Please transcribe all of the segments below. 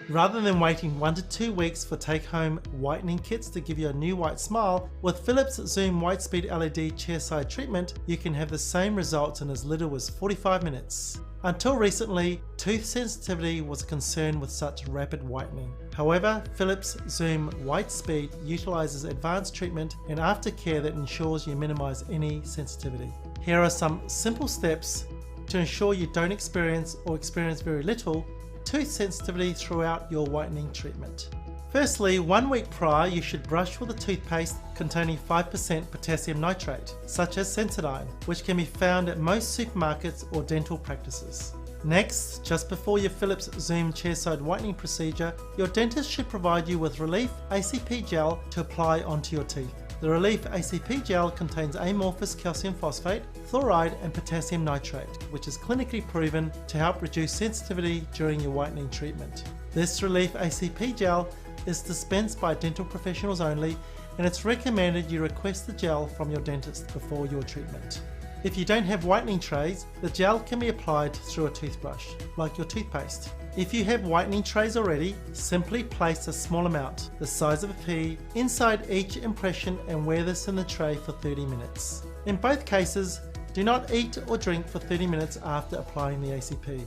Rather than waiting 1 to 2 weeks for take-home whitening kits to give you a new white smile, with Philips Zoom Whitespeed LED chairside treatment, you can have the same results in as little as 45 minutes. Until recently, tooth sensitivity was a concern with such rapid whitening. However, Philips Zoom Whitespeed utilizes advanced treatment and aftercare that ensures you minimize any sensitivity. Here are some simple steps to ensure you don't experience or experience very little tooth sensitivity throughout your whitening treatment. Firstly, 1 week prior you should brush with a toothpaste containing 5% potassium nitrate, such as Sensodyne, which can be found at most supermarkets or dental practices. Next, just before your Philips Zoom chairside whitening procedure, your dentist should provide you with Relief ACP gel to apply onto your teeth. The Relief ACP gel contains amorphous calcium phosphate, fluoride and potassium nitrate, which is clinically proven to help reduce sensitivity during your whitening treatment. This Relief ACP gel is dispensed by dental professionals only, and it's recommended you request the gel from your dentist before your treatment. If you don't have whitening trays, the gel can be applied through a toothbrush, like your toothpaste. If you have whitening trays already, simply place a small amount, the size of a pea, inside each impression and wear this in the tray for 30 minutes. In both cases, do not eat or drink for 30 minutes after applying the ACP.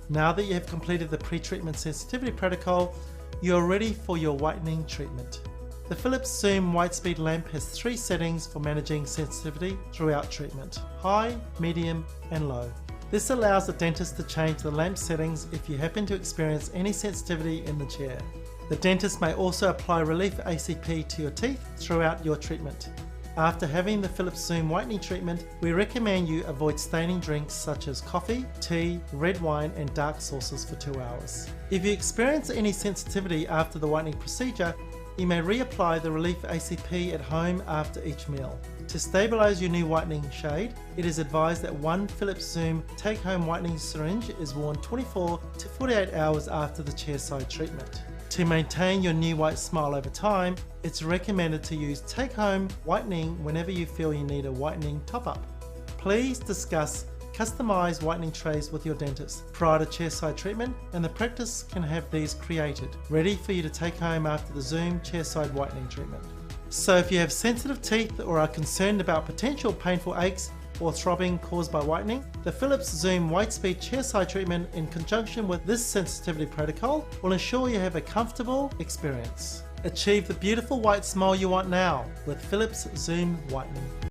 Now that you have completed the pre-treatment sensitivity protocol, you are ready for your whitening treatment. The Philips Zoom Whitespeed lamp has 3 settings for managing sensitivity throughout treatment: high, medium and low. This allows the dentist to change the lamp settings if you happen to experience any sensitivity in the chair. The dentist may also apply Relief ACP to your teeth throughout your treatment. After having the Philips Zoom whitening treatment, we recommend you avoid staining drinks such as coffee, tea, red wine and dark sauces for 2 hours. If you experience any sensitivity after the whitening procedure, you may reapply the Relief ACP at home after each meal. To stabilize your new whitening shade, it is advised that 1 Philips Zoom take-home whitening syringe is worn 24 to 48 hours after the chairside treatment. To maintain your new white smile over time, it's recommended to use take-home whitening whenever you feel you need a whitening top-up. Please discuss customized whitening trays with your dentist prior to chairside treatment, and the practice can have these created, ready for you to take home after the Zoom chairside whitening treatment. So if you have sensitive teeth or are concerned about potential painful aches or throbbing caused by whitening, the Philips Zoom Whitespeed chairside treatment in conjunction with this sensitivity protocol will ensure you have a comfortable experience. Achieve the beautiful white smile you want now with Philips Zoom Whitening.